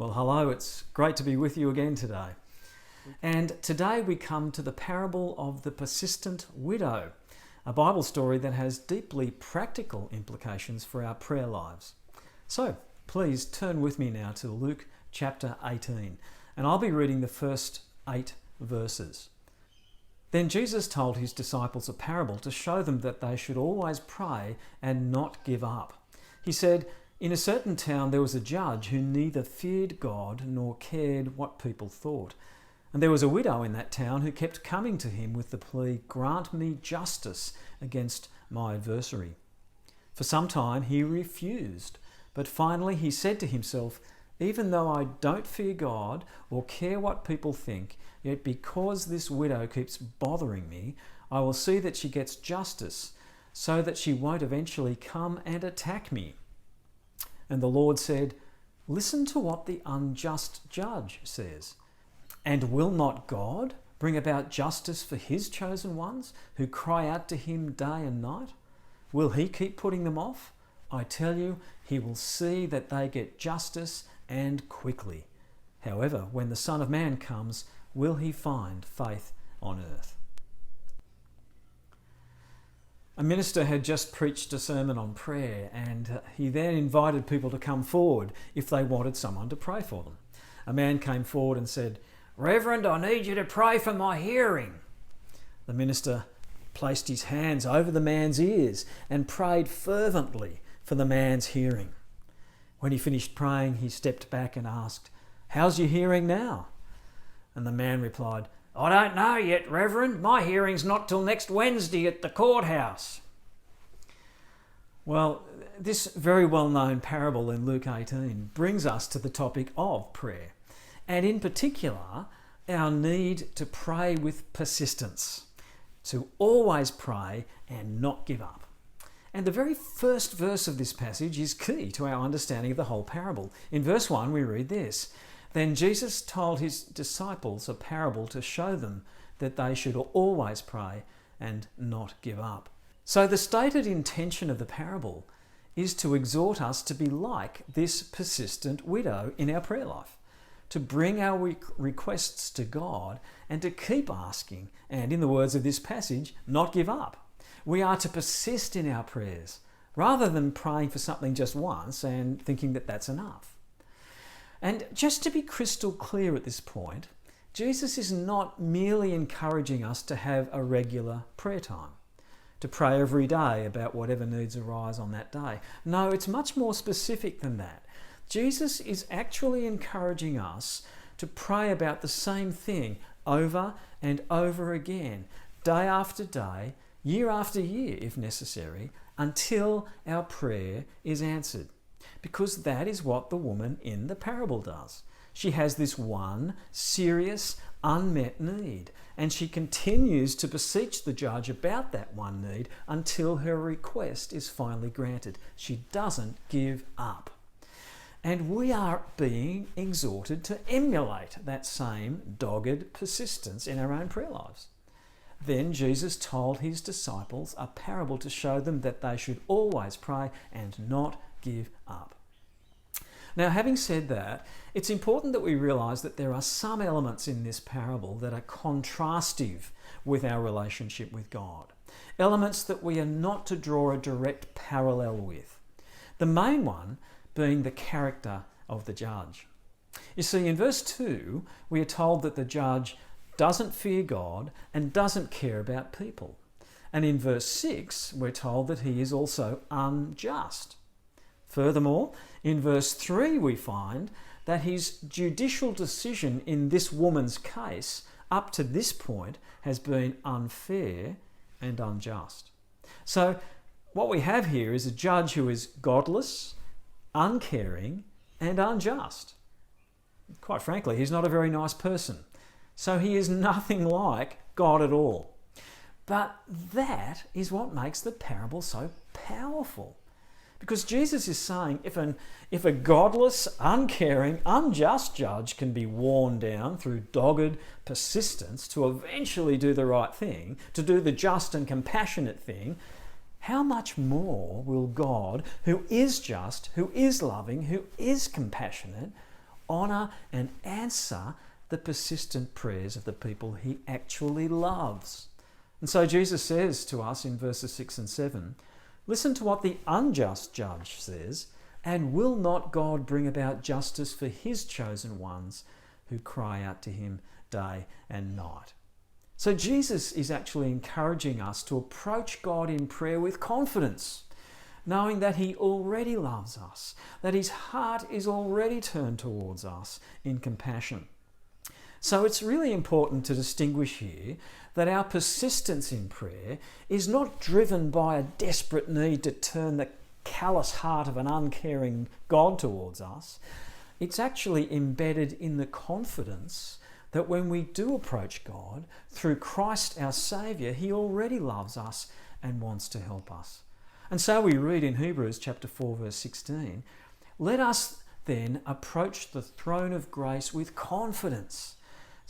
Well, hello, it's great to be with you again today. And today we come to the parable of the persistent widow, a Bible story that has deeply practical implications for our prayer lives. So please turn with me now to Luke chapter 18, and I'll be reading the first 8 verses. Then Jesus told his disciples a parable to show them that they should always pray and not give up. He said, "In a certain town there was a judge who neither feared God nor cared what people thought. And there was a widow in that town who kept coming to him with the plea, 'Grant me justice against my adversary.' For some time he refused, but finally he said to himself, 'Even though I don't fear God or care what people think, yet because this widow keeps bothering me, I will see that she gets justice so that she won't eventually come and attack me.' And the Lord said, 'Listen to what the unjust judge says. And will not God bring about justice for his chosen ones who cry out to him day and night? Will he keep putting them off? I tell you, he will see that they get justice and quickly. However, when the Son of Man comes, will he find faith on earth?'" A minister had just preached a sermon on prayer, and he then invited people to come forward if they wanted someone to pray for them. A man came forward and said, "Reverend, I need you to pray for my hearing." The minister placed his hands over the man's ears and prayed fervently for the man's hearing. When he finished praying, he stepped back and asked, "How's your hearing now?" And the man replied, "I don't know yet, Reverend. My hearing's not till next Wednesday at the courthouse." Well, this very well-known parable in Luke 18 brings us to the topic of prayer, and in particular, our need to pray with persistence, to always pray and not give up. And the very first verse of this passage is key to our understanding of the whole parable. In verse 1, we read this: "Then Jesus told his disciples a parable to show them that they should always pray and not give up." So the stated intention of the parable is to exhort us to be like this persistent widow in our prayer life, to bring our requests to God and to keep asking, and in the words of this passage, not give up. We are to persist in our prayers rather than praying for something just once and thinking that that's enough. And just to be crystal clear at this point, Jesus is not merely encouraging us to have a regular prayer time, to pray every day about whatever needs arise on that day. No, it's much more specific than that. Jesus is actually encouraging us to pray about the same thing over and over again, day after day, year after year, if necessary, until our prayer is answered. Because that is what the woman in the parable does. She has this one serious, unmet need, and she continues to beseech the judge about that one need until her request is finally granted. She doesn't give up. And we are being exhorted to emulate that same dogged persistence in our own prayer lives. Then Jesus told his disciples a parable to show them that they should always pray and not give up. Now, having said that, it's important that we realise that there are some elements in this parable that are contrastive with our relationship with God, elements that we are not to draw a direct parallel with. The main one being the character of the judge. You see, in verse 2, we are told that the judge doesn't fear God and doesn't care about people. And in verse 6, we're told that he is also unjust. Furthermore, in verse 3, we find that his judicial decision in this woman's case up to this point has been unfair and unjust. So what we have here is a judge who is godless, uncaring, and unjust. Quite frankly, he's not a very nice person. So he is nothing like God at all. But that is what makes the parable so powerful. Because Jesus is saying if a godless, uncaring, unjust judge can be worn down through dogged persistence to eventually do the right thing, to do the just and compassionate thing, how much more will God, who is just, who is loving, who is compassionate, honour and answer the persistent prayers of the people he actually loves. And so Jesus says to us in verses 6 and 7, listen to what the unjust judge says, and will not God bring about justice for his chosen ones who cry out to him day and night? So Jesus is actually encouraging us to approach God in prayer with confidence, knowing that he already loves us, that his heart is already turned towards us in compassion. So it's really important to distinguish here that our persistence in prayer is not driven by a desperate need to turn the callous heart of an uncaring God towards us. It's actually embedded in the confidence that when we do approach God through Christ our Saviour, he already loves us and wants to help us. And so we read in Hebrews chapter 4 verse 16, let us then approach the throne of grace with confidence,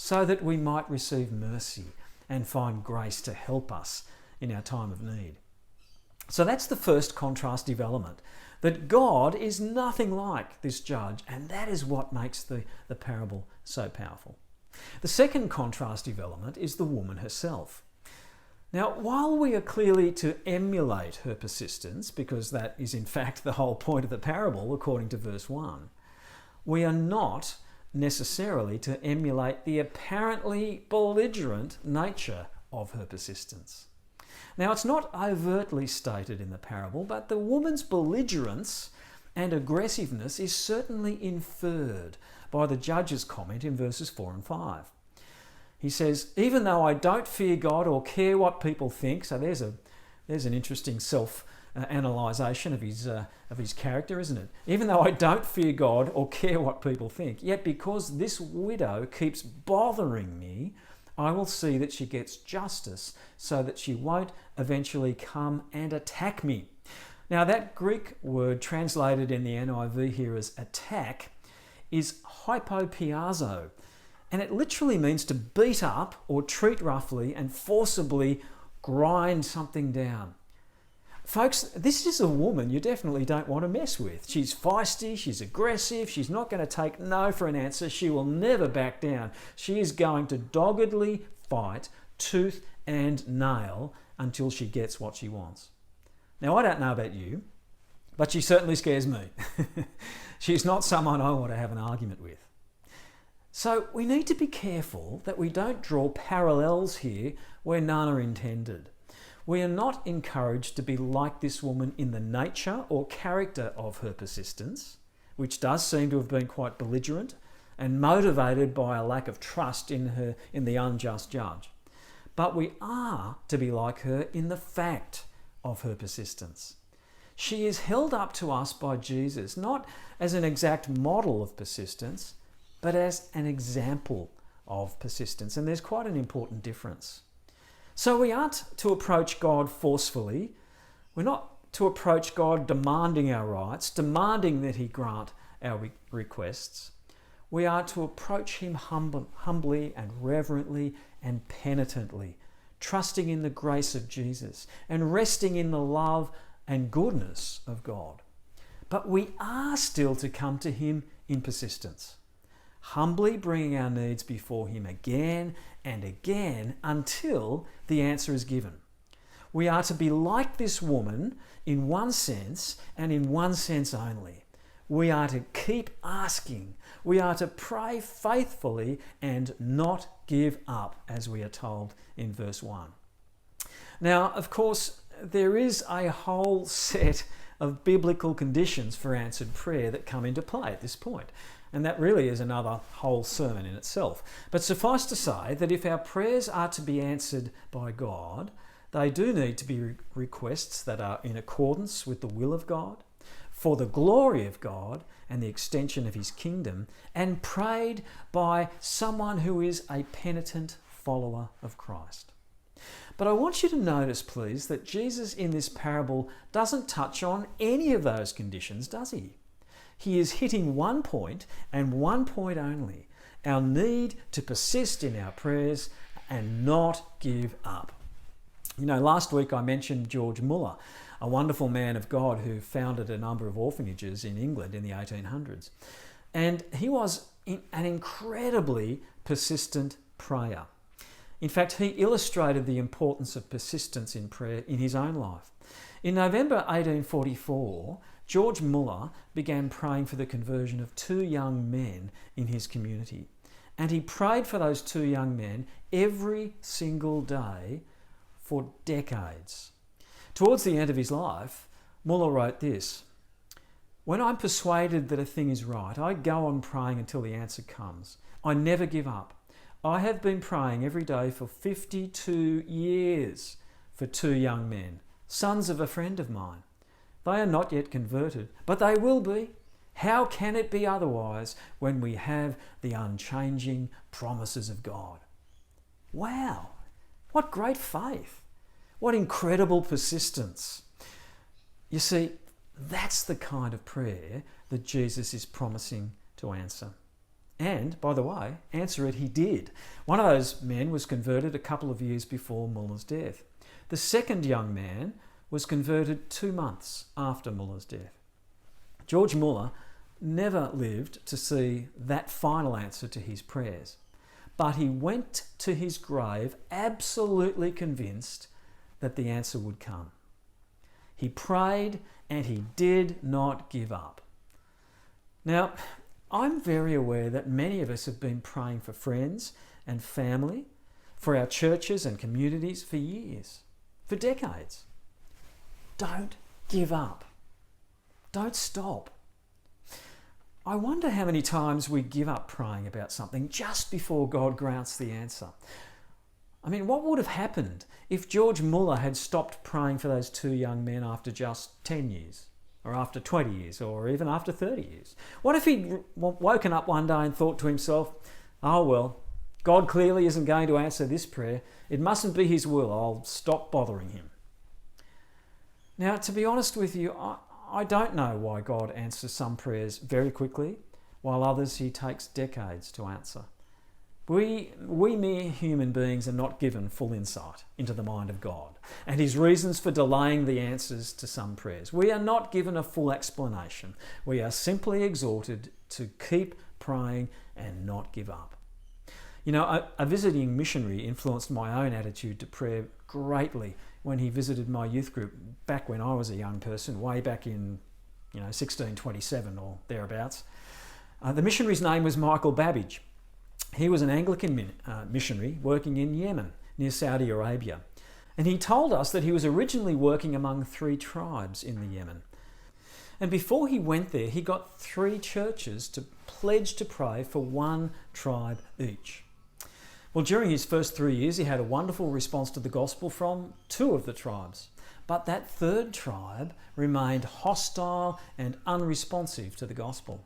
so that we might receive mercy and find grace to help us in our time of need. So that's the first contrast development, that God is nothing like this judge, and that is what makes the parable so powerful. The second contrast development is the woman herself. Now, while we are clearly to emulate her persistence, because that is in fact the whole point of the parable according to verse 1, we are not necessarily to emulate the apparently belligerent nature of her persistence. Now, it's not overtly stated in the parable, but the woman's belligerence and aggressiveness is certainly inferred by the judge's comment in verses 4 and 5. He says, even though I don't fear God or care what people think, so there's an interesting self-analysation of his character, isn't it? Even though I don't fear God or care what people think, yet because this widow keeps bothering me, I will see that she gets justice so that she won't eventually come and attack me. Now, that Greek word translated in the NIV here as attack is hypopiazo, and it literally means to beat up or treat roughly and forcibly grind something down. Folks, this is a woman you definitely don't want to mess with. She's feisty, she's aggressive, she's not going to take no for an answer, she will never back down. She is going to doggedly fight tooth and nail until she gets what she wants. Now, I don't know about you, but she certainly scares me. She's not someone I want to have an argument with. So we need to be careful that we don't draw parallels here where none are intended. We are not encouraged to be like this woman in the nature or character of her persistence, which does seem to have been quite belligerent and motivated by a lack of trust in the unjust judge. But we are to be like her in the fact of her persistence. She is held up to us by Jesus, not as an exact model of persistence, but as an example of persistence. And there's quite an important difference. So we aren't to approach God forcefully. We're not to approach God demanding our rights, demanding that he grant our requests. We are to approach him humbly and reverently and penitently, trusting in the grace of Jesus and resting in the love and goodness of God. But we are still to come to him in persistence, humbly bringing our needs before him again and again until the answer is given. We are to be like this woman in one sense and in one sense only. We are to keep asking. We are to pray faithfully and not give up, as we are told in verse 1. Now, of course, there is a whole set of biblical conditions for answered prayer that come into play at this point. And that really is another whole sermon in itself. But suffice to say that if our prayers are to be answered by God, they do need to be requests that are in accordance with the will of God, for the glory of God and the extension of his kingdom, and prayed by someone who is a penitent follower of Christ. But I want you to notice, please, that Jesus in this parable doesn't touch on any of those conditions, does he? He is hitting one point and one point only: our need to persist in our prayers and not give up. You know, last week I mentioned George Muller, a wonderful man of God who founded a number of orphanages in England in the 1800s. And he was an incredibly persistent prayer. In fact, he illustrated the importance of persistence in prayer in his own life. In November 1844, George Muller began praying for the conversion of 2 young men in his community. And he prayed for those 2 young men every single day for decades. Towards the end of his life, Muller wrote this: "When I'm persuaded that a thing is right, I go on praying until the answer comes. I never give up. I have been praying every day for 52 years for 2 young men, sons of a friend of mine. They are not yet converted, but they will be. How can it be otherwise when we have the unchanging promises of God?" Wow, what great faith. What incredible persistence. You see, that's the kind of prayer that Jesus is promising to answer. And, by the way, answer it he did. One of those men was converted a couple of years before Muller's death. The second young man was converted 2 months after Muller's death. George Muller never lived to see that final answer to his prayers, but he went to his grave absolutely convinced that the answer would come. He prayed and he did not give up. Now, I'm very aware that many of us have been praying for friends and family, for our churches and communities for years, for decades. Don't give up. Don't stop. I wonder how many times we give up praying about something just before God grants the answer. I mean, what would have happened if George Muller had stopped praying for those 2 young men after just 10 years, or after 20 years, or even after 30 years? What if he'd woken up one day and thought to himself, "Oh well, God clearly isn't going to answer this prayer. It mustn't be his will. I'll stop bothering him." Now, to be honest with you, I don't know why God answers some prayers very quickly, while others he takes decades to answer. We mere human beings are not given full insight into the mind of God and his reasons for delaying the answers to some prayers. We are not given a full explanation. We are simply exhorted to keep praying and not give up. You know, a visiting missionary influenced my own attitude to prayer greatly when he visited my youth group back when I was a young person, way back in 1627 or thereabouts. The missionary's name was Michael Babbage. He was an Anglican missionary working in Yemen, near Saudi Arabia. And he told us that he was originally working among 3 tribes in the Yemen. And before he went there, he got 3 churches to pledge to pray for 1 tribe each. Well, during his first 3 years, he had a wonderful response to the gospel from 2 of the tribes. But that 3rd tribe remained hostile and unresponsive to the gospel.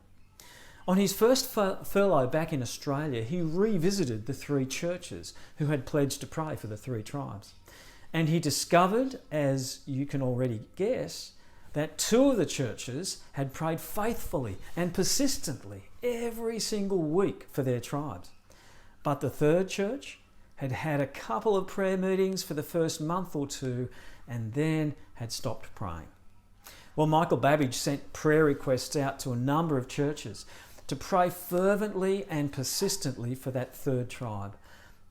On his first furlough back in Australia, he revisited the 3 churches who had pledged to pray for the 3 tribes. And he discovered, as you can already guess, that 2 of the churches had prayed faithfully and persistently every single week for their tribes. But the 3rd church had had a couple of prayer meetings for the first month or 2 and then had stopped praying. Well, Michael Babbage sent prayer requests out to a number of churches to pray fervently and persistently for that 3rd tribe.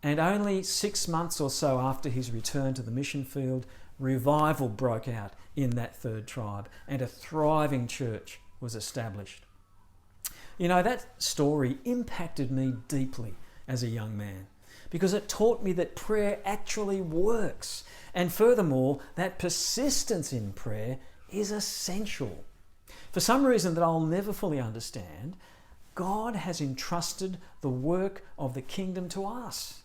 And only 6 months or so after his return to the mission field, revival broke out in that 3rd tribe and a thriving church was established. You know, that story impacted me deeply as a young man because it taught me that prayer actually works, and furthermore, that persistence in prayer is essential. For some reason that I'll never fully understand, God has entrusted the work of the kingdom to us,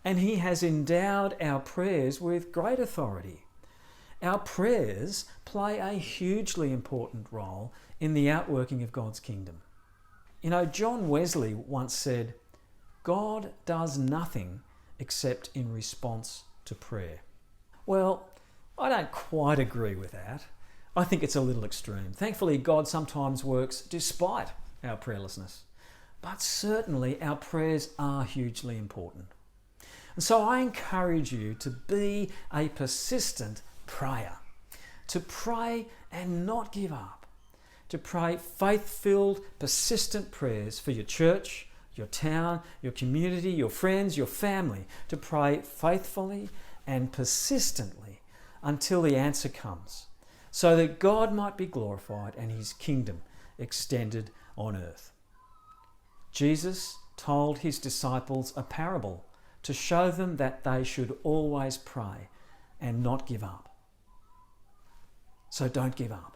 and he has endowed our prayers with great authority. Our prayers play a hugely important role in the outworking of God's kingdom. You know, John Wesley once said, "God does nothing except in response to prayer." Well, I don't quite agree with that. I think it's a little extreme. Thankfully, God sometimes works despite our prayerlessness. But certainly our prayers are hugely important. And so I encourage you to be a persistent prayer, to pray and not give up, to pray faith-filled, persistent prayers for your church, your town, your community, your friends, your family, to pray faithfully and persistently until the answer comes, so that God might be glorified and his kingdom extended on earth. Jesus told his disciples a parable to show them that they should always pray and not give up. So don't give up.